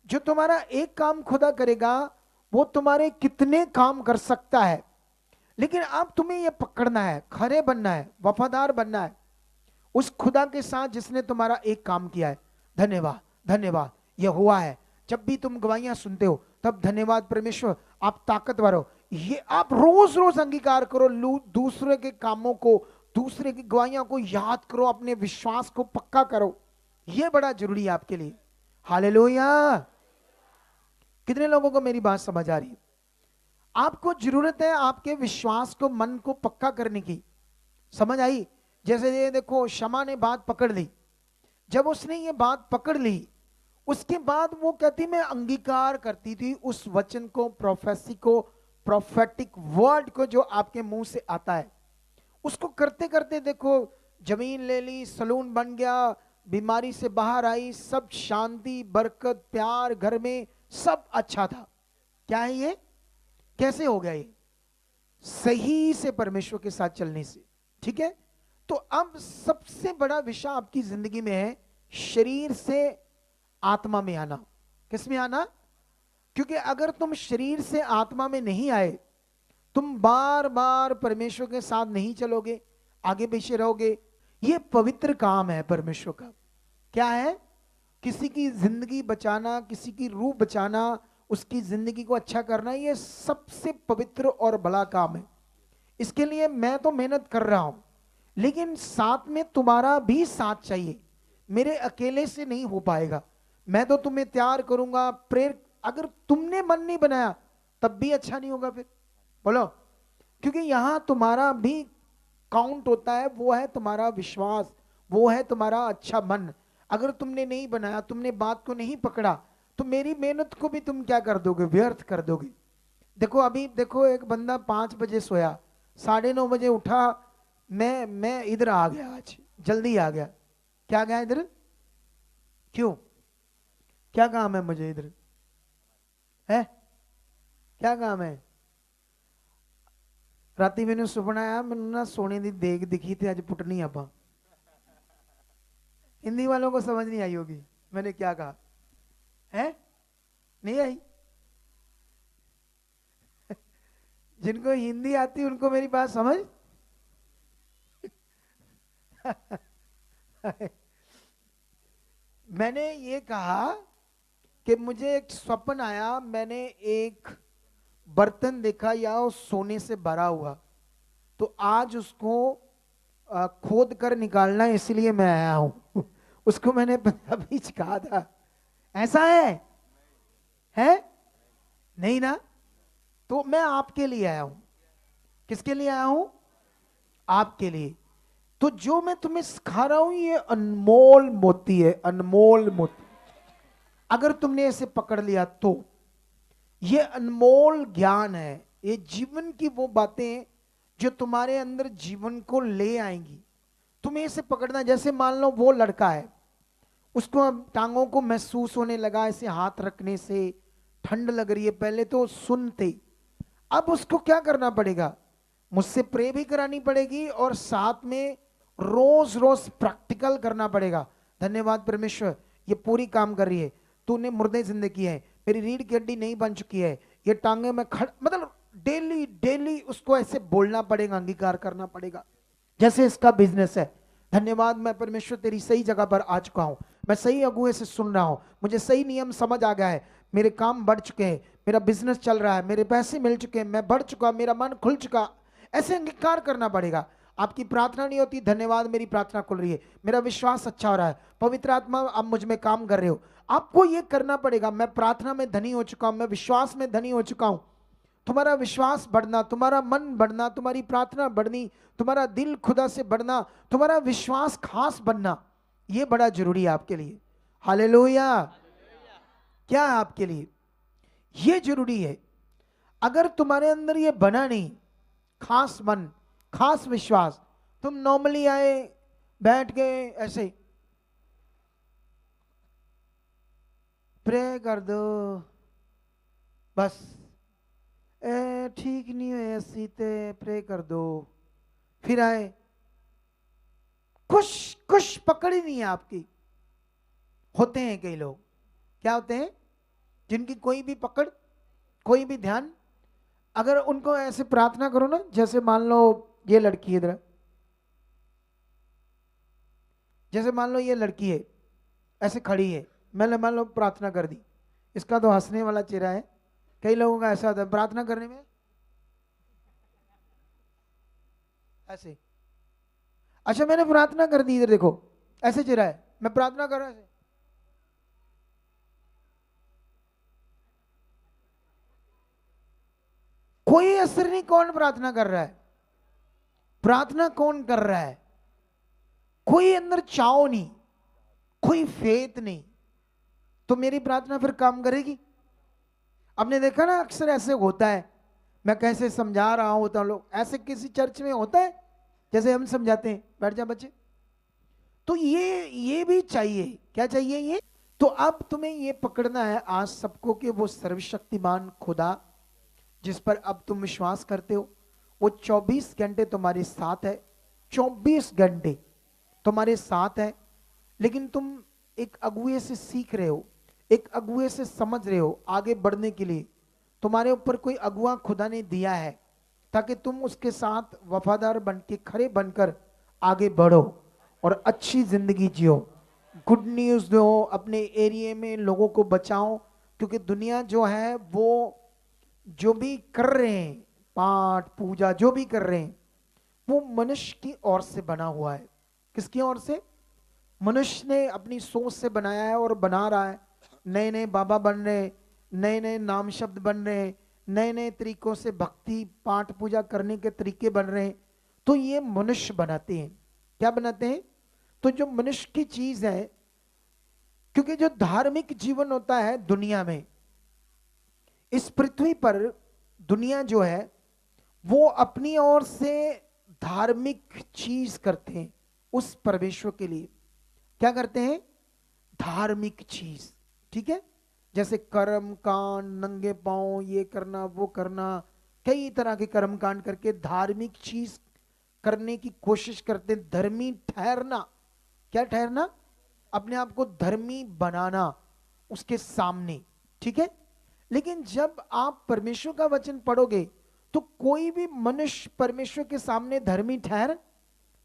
जो तुम्हारा एक काम खुदा करेगा, वो तुम्हारे कितने काम कर सकता है। लेकिन अब तुम्हें यह पकड़ना है, खरे बनना है, वफादार बनना है उस खुदा के साथ जिसने तुम्हारा एक काम किया है। धन्यवाद, धन्यवाद, यह हुआ है। जब भी तुम गवाहियां सुनते हो तब धन्यवाद परमेश्वर, आप ताकतवर हो। ये आप रोज रोज अंगीकार करो, दूसरे के कामों को, दूसरे की गवाहियां को याद करो, अपने विश्वास को पक्का करो। यह बड़ा जरूरी है आपके लिए। हालेलुया। कितने लोगों को मेरी बात समझ आ रही है? आपको जरूरत है आपके विश्वास को, मन को पक्का करने की। समझ आई? जैसे ये देखो, शमा ने बात पकड़ ली। जब उसने ये बात पकड़ ली, उसके बाद वो कहती मैं अंगीकार करती थी उस वचन को, प्रोफेसी को, प्रोफेटिक वर्ड को जो आपके मुंह से आता है। उसको करते करते देखो, जमीन ले ली, सलून बन गया, बीमारी से बाहर आई, सब शांति, बरकत, प्यार, घर में सब अच्छा था। क्या है ये? कैसे हो गया ये? सही से परमेश्वर के साथ चलने से। ठीक है? तो अब सबसे बड़ा विषय आपकी जिंदगी में है शरीर से आत्मा में आना। किस में आना? क्योंकि अगर तुम शरीर से आत्मा में नहीं आए, तुम बार बार परमेश्वर के साथ नहीं चलोगे, आगे पीछे रहोगे। ये पवित्र काम है परमेश्वर का। क्या है? किसी की जिंदगी बचाना, किसी की रूह बचाना, उसकी जिंदगी को अच्छा करना, ये सबसे पवित्र और बड़ा काम है। इसके लिए मैं तो मेहनत कर रहा हूं, लेकिन साथ में तुम्हारा भी साथ चाहिए। मेरे अकेले से नहीं हो पाएगा। मैं तो तुम्हें तैयार करूंगा, प्रेर, अगर तुमने मन नहीं बनाया तब भी अच्छा नहीं होगा फिर, बोलो। क्योंकि यहां तुम्हारा भी काउंट होता है, वो है तुम्हारा विश्वास, वो है तुम्हारा अच्छा मन। अगर तुमने नहीं बनाया, तुमने बात को नहीं पकड़ा, तो मेरी मेहनत को भी तुम क्या कर दोगे? व्यर्थ कर दोगे। देखो अभी देखो, एक बंदा 5 बजे सोया, 9:30 बजे उठा, मैं इधर आ गया, आज जल्दी आ गया। क्या गया इधर? क्यों? क्या काम है मुझे इधर? है क्या काम है? राती मैंने सुपना आया, मैंने ना सोने दी देग दिखी थी, आज पुटनी आपा। हिंदी वालों को समझ नहीं आई होगी मैंने क्या कहा है, नहीं आई। जिनको हिंदी आती उनको मेरी बात समझ। मैंने ये कहा कि मुझे एक स्वप्न आया, मैंने एक बर्तन देखा या सोने से भरा हुआ, तो आज उसको खोद कर निकालना, इसलिए मैं आया हूं। उसको मैंने पंजाबी च कहा था। ऐसा है नहीं ना? तो मैं आपके लिए आया हूं। किसके लिए आया हूं? आपके लिए। तो जो मैं तुम्हें सिखा रहा हूं ये अनमोल मोती है, अनमोल मोती। अगर तुमने इसे पकड़ लिया तो ये अनमोल ज्ञान है, ये जीवन की वो बातें जो तुम्हारे अंदर जीवन को ले आएंगी। तुम्हें इसे पकड़ना। जैसे मान लो वो लड़का है, उसको अब टांगों को महसूस होने लगा, ऐसे हाथ रखने से ठंड लग रही है। पहले तो सुनते, अब उसको क्या करना पड़ेगा? मुझसे प्रे भी करानी पड़ेगी और साथ में रोज रोज प्रैक्टिकल करना पड़ेगा। धन्यवाद परमेश्वर, ये पूरी काम कर रही है। तूने मुर्दे जिंदे किए हैं, मेरी रीढ़ की हड्डी नहीं बन चुकी है, ये टांगे में मतलब डेली डेली उसको ऐसे बोलना पड़ेगा, अंगीकार करना पड़ेगा। जैसे इसका बिजनेस है, धन्यवाद मैं परमेश्वर तेरी सही जगह पर आ चुका हूं, मैं सही अगुए से सुन रहा हूं, मुझे सही नियम समझ आ गया है, मेरे काम बढ़ चुके हैं, मेरा बिजनेस चल रहा है, मेरे पैसे मिल चुके हैं, मैं बढ़ चुका, मेरा मन खुल चुका। ऐसे अंगीकार करना पड़ेगा। आपकी प्रार्थना नहीं होती, धन्यवाद मेरी प्रार्थना खुल रही है, मेरा विश्वास अच्छा हो रहा है, पवित्र आत्मा आप मुझ में काम कर रहे हो। आपको ये करना पड़ेगा। मैं प्रार्थना में धनी हो चुका हूं, मैं विश्वास में धनी हो चुका हूं। तुम्हारा विश्वास बढ़ना, तुम्हारा मन बढ़ना, तुम्हारी प्रार्थना बढ़नी, तुम्हारा दिल खुदा से बढ़ना, तुम्हारा विश्वास खास बनना, ये बड़ा जरूरी है आपके लिए। हालेलुया। क्या है आपके लिए? ये जरूरी है। अगर तुम्हारे अंदर ये बना नहीं, खास मन, खास विश्वास, तुम नॉर्मली आए, बैठ गए, ऐसे प्रे कर दो बस, ठीक नहीं है सीते, प्रे कर दो, फिर आए, कुछ कुछ पकड़ ही नहीं है आपकी। होते हैं कई लोग, क्या होते हैं, जिनकी कोई भी पकड़, कोई भी ध्यान। अगर उनको ऐसे प्रार्थना करो ना, जैसे मान लो ये लड़की इधर, जैसे मान लो ये लड़की है, ऐसे खड़ी है, मैंने मान लो प्रार्थना कर दी, इसका तो हंसने वाला चेहरा है। कई लोगों का ऐसा होता है प्रार्थना करने में ऐसे। अच्छा मैंने प्रार्थना कर दी, इधर देखो ऐसे चेहरा है, मैं प्रार्थना कर रहा हूं ऐसे। कोई असर नहीं, कौन प्रार्थना कर रहा है, प्रार्थना कौन कर रहा है, कोई अंदर चाव नहीं, कोई फेथ नहीं, तो मेरी प्रार्थना फिर काम करेगी? आपने देखा ना अक्सर ऐसे होता है, मैं कैसे समझा रहा हूं तो लोग ऐसे, किसी चर्च में होता है जैसे हम समझाते हैं, बैठ जा बच्चे। तो ये भी चाहिए, क्या चाहिए ये? तो अब तुम्हें ये पकड़ना है आज सबको कि वो सर्वशक्तिमान खुदा जिस पर अब तुम विश्वास करते हो, वो 24 घंटे तुम्हारे साथ है, 24 घंटे तुम्हारे साथ है। लेकिन तुम एक अगुए से सीख रहे हो, एक अगुए से समझ रहे हो आगे बढ़ने के लिए, तुम्हारे ऊपर कोई अगुआ खुदा ने दिया है ताकि तुम उसके साथ वफादार बन के खड़े बनकर आगे बढ़ो और अच्छी जिंदगी जियो, गुड न्यूज दो, अपने एरिया में लोगों को बचाओ। क्योंकि दुनिया जो है वो जो भी कर रहे हैं, पाठ पूजा जो भी कर रहे हैं, वो मनुष्य की ओर से बना हुआ है। किसकी ओर से? मनुष्य ने अपनी सोच से बनाया है और बना रहा है। नए नए बाबा बन रहे, नए नए नाम शब्द बन रहे, नए नए तरीकों से भक्ति पाठ पूजा करने के तरीके बन रहे हैं। तो ये मनुष्य बनाते हैं। क्या बनाते हैं? तो जो मनुष्य की चीज है, क्योंकि जो धार्मिक जीवन होता है दुनिया में, इस पृथ्वी पर दुनिया जो है वो अपनी ओर से धार्मिक चीज करते हैं उस परमेश्वर के लिए। क्या करते हैं? धार्मिक चीज, ठीक है। जैसे कर्म कांड, नंगे पांव ये करना वो करना, कई तरह के कर्म कांड करके धार्मिक चीज करने की कोशिश करते हैं। धर्मी ठहरना, क्या ठहरना? अपने आप को धर्मी बनाना उसके सामने, ठीक है। लेकिन जब आप परमेश्वर का वचन पढ़ोगे तो कोई भी मनुष्य परमेश्वर के सामने धर्मी ठहर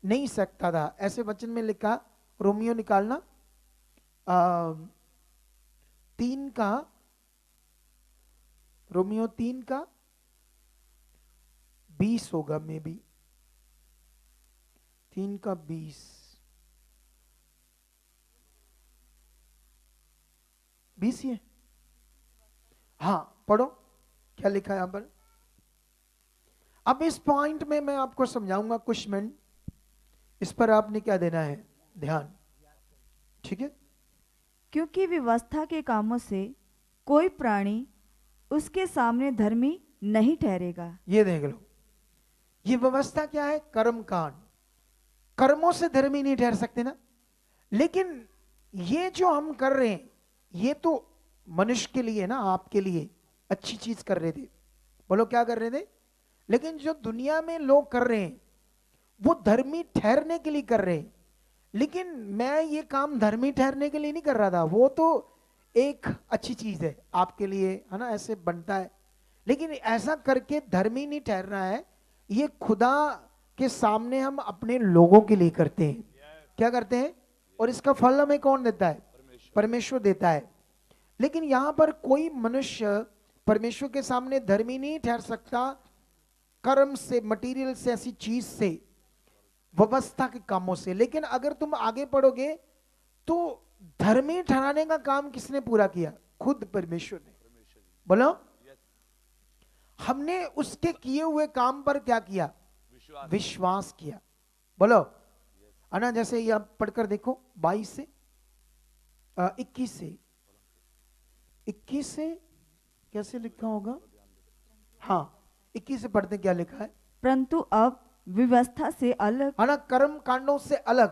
नहीं सकता था। ऐसे वचन में लिखा, रोमियो निकालना 3 का, रोमियो 3 का 20 होगा, मे बी 3 का 20 ही है। हाँ पढ़ो क्या लिखा है यहां पर। अब इस पॉइंट में मैं आपको समझाऊंगा कुछ मिनट, इस पर आपने क्या देना है ध्यान, ठीक है। क्योंकि व्यवस्था के कामों से कोई प्राणी उसके सामने धर्मी नहीं ठहरेगा। ये देख लो, ये व्यवस्था क्या है? कर्म कांड। कर्मों से धर्मी नहीं ठहर सकते ना। लेकिन ये जो हम कर रहे हैं ये तो मनुष्य के लिए ना, आपके लिए अच्छी चीज कर रहे थे। बोलो क्या कर रहे थे? लेकिन जो दुनिया में लोग कर रहे हैं वो धर्मी ठहरने के लिए कर रहे हैं। लेकिन मैं ये काम धर्मी ठहरने के लिए नहीं कर रहा था, वो तो एक अच्छी चीज है आपके लिए, है ना, ऐसे बनता है। लेकिन ऐसा करके धर्मी नहीं ठहरना है, ये खुदा के सामने हम अपने लोगों के लिए करते हैं। क्या करते हैं? और इसका फल हमें कौन देता है? परमेश्वर देता है। लेकिन यहां पर कोई मनुष्य परमेश्वर के सामने धर्मी नहीं ठहर सकता कर्म से, मटेरियल से, ऐसी चीज से, व्यवस्था के कामों से। लेकिन अगर तुम आगे पढ़ोगे तो धर्मी ठहराने का काम किसने पूरा किया? खुद परमेश्वर ने। बोलो, हमने उसके किए हुए काम पर क्या किया? विश्वास किया। बोलो अना, जैसे ये आप पढ़कर देखो 22 से 21 से कैसे लिखा होगा? हाँ 21 से पढ़ते क्या लिखा है? परंतु अब व्यवस्था से अलग, है ना, कर्म कांडों से अलग,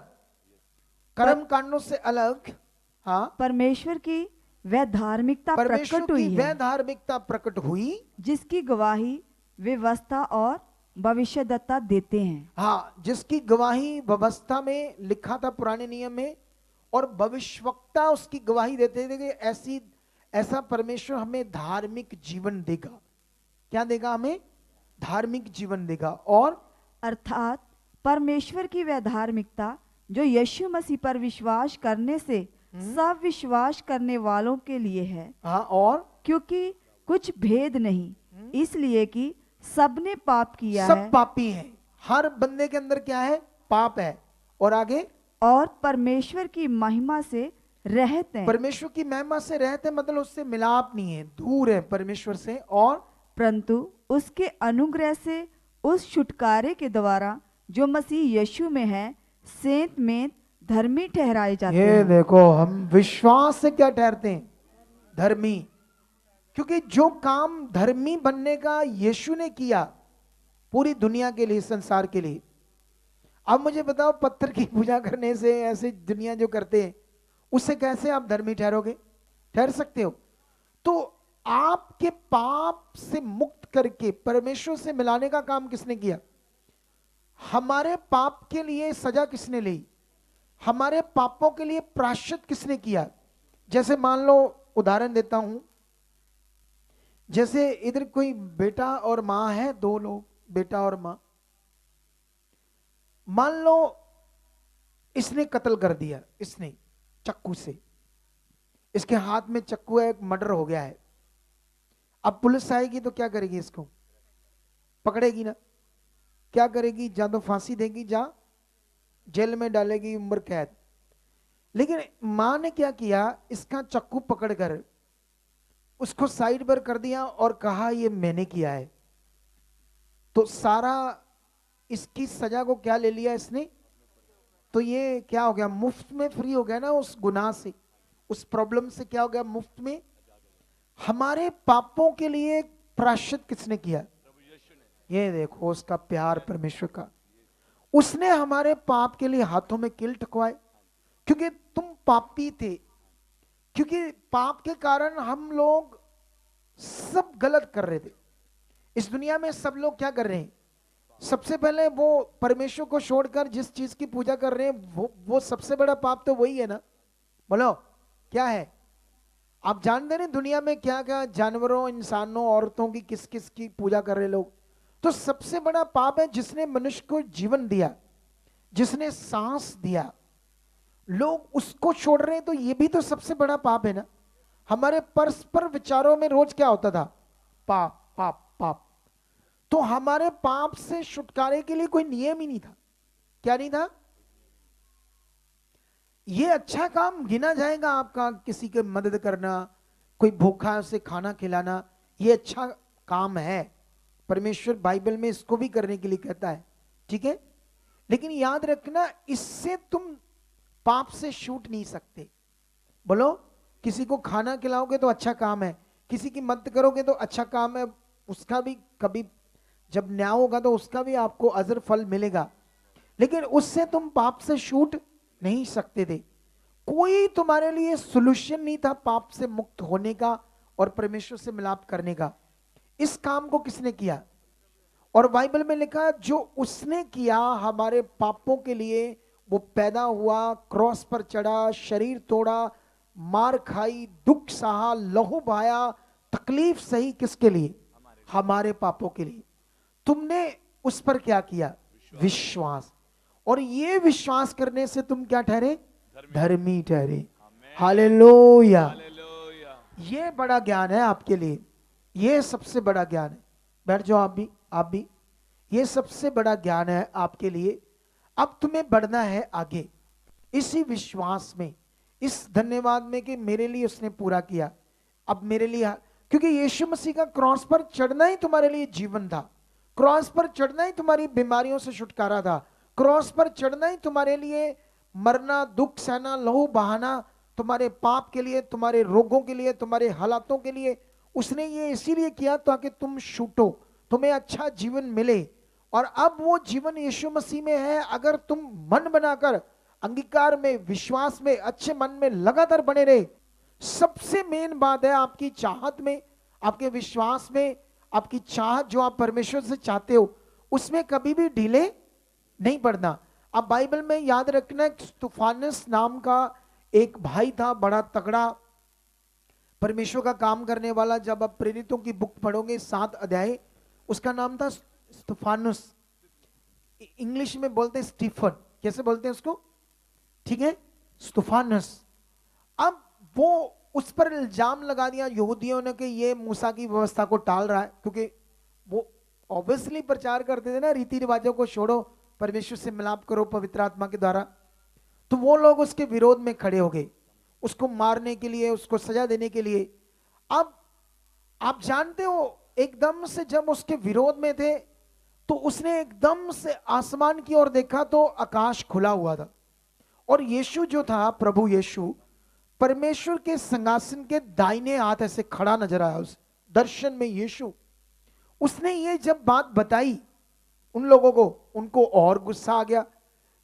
कर्म कांडों से अलग, हाँ, परमेश्वर की वह धार्मिकता परमेश्वर प्रकट हुई की वह है धार्मिकता प्रकट हुई जिसकी गवाही व्यवस्था और भविष्यद्वक्ता देते हैं। हाँ, जिसकी गवाही व्यवस्था में लिखा था पुराने नियम में, और भविष्यवक्ता उसकी गवाही देते थे कि ऐसा परमेश्वर हमें धार्मिक जीवन देगा। क्या देगा? हमें धार्मिक जीवन देगा। और अर्थात परमेश्वर की वह धार्मिकता जो यीशु मसीह पर विश्वास करने से सब विश्वास करने वालों के लिए है। हाँ, और क्योंकि कुछ भेद नहीं, इसलिए कि सबने पाप किया सब है, पापी हैं। हर बंदे के अंदर क्या है? पाप है। और आगे, और परमेश्वर की महिमा से रहते हैं, परमेश्वर की महिमा से रहते, मतलब उससे मिलाप नहीं है, दूर है परमेश्वर से। और परंतु उसके अनुग्रह से उस छुटकारे के द्वारा जो मसीह यीशु में है सेंत में धर्मी ठहराए जाते ये हैं। देखो, हम विश्वास से क्या ठहरते हैं? धर्मी। क्योंकि जो काम धर्मी बनने का यीशु ने किया पूरी दुनिया के लिए, संसार के लिए। अब मुझे बताओ, पत्थर की पूजा करने से, ऐसे दुनिया जो करते हैं, उससे कैसे आप धर्मी ठहरोगे? ठहर सकते हो? तो आपके पाप से मुक्त करके परमेश्वर से मिलाने का काम किसने किया? हमारे पाप के लिए सजा किसने ली? हमारे पापों के लिए प्रायश्चित किसने किया? जैसे मान लो उदाहरण देता हूं, जैसे इधर कोई बेटा और मां है, दो लोग, बेटा और मां। मान लो इसने कत्ल कर दिया, इसने चाकू से, इसके हाथ में चाकू है, एक मर्डर हो गया है। अब पुलिस आएगी तो क्या करेगी? इसको पकड़ेगी ना? क्या करेगी? या तो फांसी देगी या जेल में डालेगी, उम्र कैद। लेकिन मां ने क्या किया, इसका चाकू पकड़कर उसको साइड पर कर दिया और कहा ये मैंने किया है। तो सारा इसकी सजा को क्या ले लिया इसने? तो ये क्या हो गया? मुफ्त में फ्री हो गया ना उस गुनाह से, उस प्रॉब्लम से। क्या हो गया? मुफ्त में। हमारे पापों के लिए प्रायश्चित किसने किया? ये देखो उसका प्यार, परमेश्वर का। उसने हमारे पाप के लिए हाथों में कील ठुकवाए, क्योंकि तुम पापी थे। क्योंकि पाप के कारण हम लोग सब गलत कर रहे थे। इस दुनिया में सब लोग क्या कर रहे हैं? सबसे पहले वो परमेश्वर को छोड़कर जिस चीज की पूजा कर रहे हैं, वो सबसे बड़ा पाप तो वही है ना। बोलो क्या है? आप जानते नहीं दुनिया में क्या क्या जानवरों, इंसानों, औरतों की, किस किस की पूजा कर रहे लोग। तो सबसे बड़ा पाप है जिसने मनुष्य को जीवन दिया, जिसने सांस दिया, लोग उसको छोड़ रहे हैं। तो ये भी तो सबसे बड़ा पाप है ना। हमारे परस्पर विचारों में रोज क्या होता था? पाप पाप पाप। तो हमारे पाप से छुटकारे के लिए कोई नियम ही नहीं था। क्या नहीं था? ये अच्छा काम गिना जाएगा आपका, किसी की मदद करना, कोई भूखा है उसे खाना खिलाना, ये अच्छा काम है। परमेश्वर बाइबल में इसको भी करने के लिए कहता है, ठीक है। लेकिन याद रखना, इससे तुम पाप से छूट नहीं सकते। बोलो, किसी को खाना खिलाओगे तो अच्छा काम है, किसी की मदद करोगे तो अच्छा काम है, उसका भी कभी जब न्याय होगा तो उसका भी आपको अजर फल मिलेगा। लेकिन उससे तुम पाप से छूट नहीं सकते थे। कोई तुम्हारे लिए सॉल्यूशन नहीं था पाप से मुक्त होने का और परमेश्वर से मिलाप करने का। इस काम को किसने किया? और बाइबल में लिखा, जो उसने किया हमारे पापों के लिए, वो पैदा हुआ, क्रॉस पर चढ़ा, शरीर तोड़ा, मार खाई, दुख सहा, लहू बहाया, तकलीफ सही, किसके लिए? हमारे पापों के लिए। तुमने उस पर क्या किया? विश्वास। और ये विश्वास करने से तुम क्या ठहरे? धर्मी ठहरे। हालेलुया। ये बड़ा ज्ञान है आपके लिए, ये सबसे बड़ा ज्ञान है। बैठ जाओ आप भी। ये सबसे बड़ा ज्ञान है आपके लिए। अब तुम्हें बढ़ना है आगे इसी विश्वास में, इस धन्यवाद में कि मेरे लिए उसने पूरा किया। अब मेरे लिए, क्योंकि यीशु मसीह का क्रॉस पर चढ़ना ही तुम्हारे लिए जीवन था, क्रॉस पर चढ़ना ही तुम्हारी बीमारियों से छुटकारा था, क्रॉस पर चढ़ना ही तुम्हारे लिए मरना, दुख सहना, लहू बहाना, तुम्हारे पाप के लिए, तुम्हारे रोगों के लिए, तुम्हारे हालातों के लिए उसने ये इसीलिए किया ताकि तुम छूटो, तुम्हें अच्छा जीवन मिले। और अब वो जीवन यीशु मसीह में है। अगर तुम मन बनाकर अंगीकार में, विश्वास में, अच्छे मन में लगातार बने रहे। सबसे मेन बात है आपकी चाहत में, आपके विश्वास में, आपकी चाहत जो आप परमेश्वर से चाहते हो उसमें कभी भी ढीले नहीं पड़ना। अब बाइबल में याद रखना, स्तिफानस नाम का एक भाई था, बड़ा तगड़ा परमेश्वर का काम करने वाला। जब आप प्रेरितों की बुक पढ़ोगे 7 अध्याय, उसका नाम था स्तिफानुस। इंग्लिश में बोलते हैं स्टीफन, कैसे बोलते हैं उसको? ठीक है, स्तिफानुस। अब वो उस पर इल्जाम लगा दिया यहूदियों ने कि ये मूसा की व्यवस्था को टाल रहा है, क्योंकि वो ऑब्वियसली प्रचार करते थे ना, रीति रिवाजों को छोड़ो, परमेश्वर से मिलाप करो पवित्र आत्मा के द्वारा। तो वो लोग उसके विरोध में खड़े हो गए, उसको मारने के लिए, उसको सजा देने के लिए। अब आप जानते हो, एकदम से जब उसके विरोध में थे तो उसने एकदम से आसमान की ओर देखा तो आकाश खुला हुआ था, और यीशु जो था, प्रभु यीशु, परमेश्वर के सिंहासन के दाहिने हाथ ऐसे खड़ा नजर आया उस दर्शन में यीशु। उसने ये जब बात बताई उन लोगों को, उनको और गुस्सा आ गया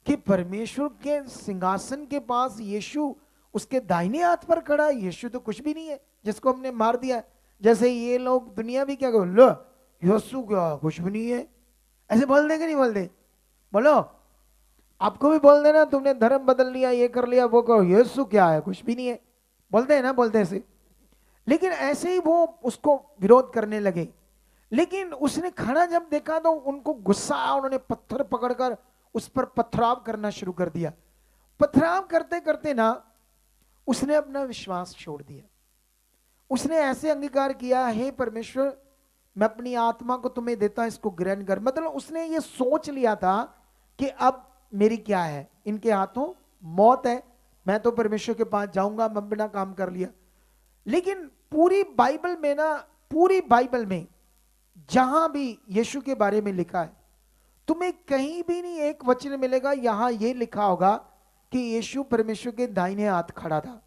कि परमेश्वर के सिंहासन के पास यीशु उसके दाहिने हाथ पर खड़ा है, यीशु तो कुछ भी नहीं है जिसको हमने मार दिया। जैसे ये लोग दुनिया भी क्या कहो, लो यीशु क्या कुछ भी नहीं है, ऐसे बोल देंगे नहीं बोल दे? बोलो, आपको भी बोल देना तुमने धर्म बदल लिया, ये कर लिया, वो करो, यीशु क्या है, कुछ भी नहीं है, बोलते हैं ना, बोलते ऐसे। लेकिन ऐसे ही वो उसको विरोध करने लगे। लेकिन उसने खड़ा जब देखा तो उनको गुस्सा आया, उन्होंने पत्थर पकड़कर उस पर पथराव करना शुरू कर दिया। पथराव करते करते ना उसने अपना विश्वास छोड़ दिया। उसने ऐसे अंगीकार किया, हे परमेश्वर मैं अपनी आत्मा को तुम्हें देता, इसको ग्रहण कर। मतलब उसने ये सोच लिया था कि अब मेरी क्या है, इनके हाथों मौत है, मैं तो परमेश्वर के पास जाऊंगा, मैं अपना काम कर लिया। लेकिन पूरी बाइबल में ना, पूरी बाइबल में जहां भी यीशु के बारे में लिखा है, तुम्हें कहीं भी नहीं एक वचन मिलेगा यहां यह लिखा होगा कि यीशु परमेश्वर के दाहिने हाथ खड़ा था।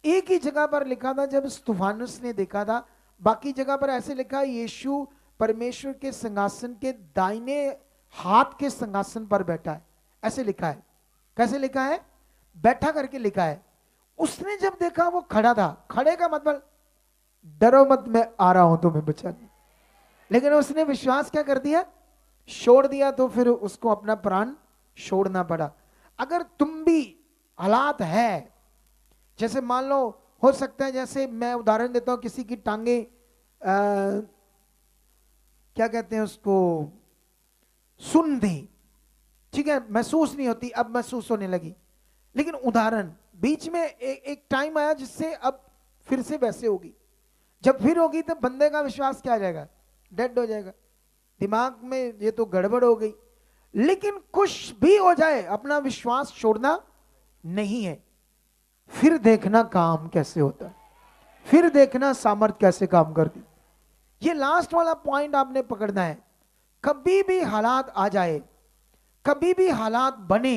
एक ही जगह पर लिखा था जब स्तिफानुस ने देखा था, बाकी जगह पर ऐसे लिखा है यीशु परमेश्वर के सिंहासन के दाहिने हाथ के सिंहासन पर बैठा है, ऐसे लिखा है। कैसे लिखा है? बैठा करके लिखा है। उसने जब देखा वो खड़ा था, खड़े का मतलब डरो मत मैं आ रहा हूं तुम्हें बचाने, लेकिन उसने विश्वास क्या कर दिया? छोड़ दिया। तो फिर उसको अपना प्राण छोड़ना पड़ा। अगर तुम भी हालात है, जैसे मान लो हो सकता है, जैसे मैं उदाहरण देता हूं, किसी की टांगे क्या कहते हैं उसको, सुन दी, ठीक है, महसूस नहीं होती, अब महसूस होने लगी। लेकिन उदाहरण, बीच में एक टाइम आया जिससे अब फिर से वैसे होगी। जब फिर होगी तो बंदे का विश्वास क्या आ जाएगा? डेड हो जाएगा, दिमाग में ये तो गड़बड़ हो गई। लेकिन कुछ भी हो जाए अपना विश्वास छोड़ना नहीं है। फिर देखना काम कैसे होता है, फिर देखना सामर्थ कैसे काम करती। ये लास्ट वाला पॉइंट आपने पकड़ना है। कभी भी हालात आ जाए, कभी भी हालात बने,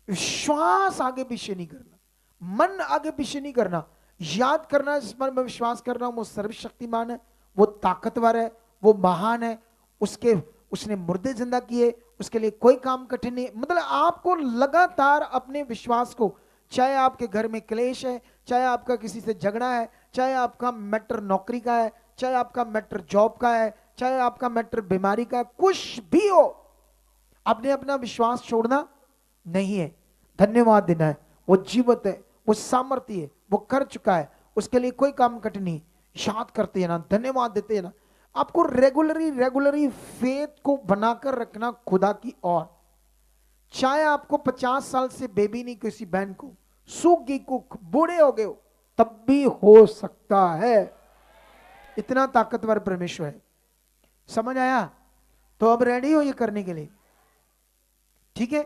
विश्वास आगे पीछे नहीं करना, मन आगे पीछे नहीं करना। याद करना जिस पर मैं विश्वास कर रहा हूं वो सर्वशक्तिमान है, वो ताकतवर है, वो महान है, उसने मुर्दे जिंदा किए, उसके लिए कोई काम कठिन नहीं। मतलब आपको लगातार अपने विश्वास को, चाहे आपके घर में क्लेश है, चाहे आपका किसी से झगड़ा है, चाहे आपका मैटर नौकरी का है, चाहे आपका मैटर जॉब का है, चाहे आपका मैटर बीमारी का है, कुछ भी हो, आपने अपना विश्वास छोड़ना नहीं है, धन्यवाद देना है। वो जीवित है, वो सामर्थ्य है, वो कर चुका है, उसके लिए कोई काम कठिन नहीं। याद करते हैं ना, धन्यवाद देते हैं ना। आपको रेगुलरी फेथ को बनाकर रखना खुदा की ओर। चाहे आपको 50 साल से बेबी नहीं, किसी बहन को सूख गई, कुक बूढ़े हो गए हो, तब भी हो सकता है। इतना ताकतवर परमेश्वर है। समझ आया? तो अब रेडी हो ये करने के लिए, ठीक है?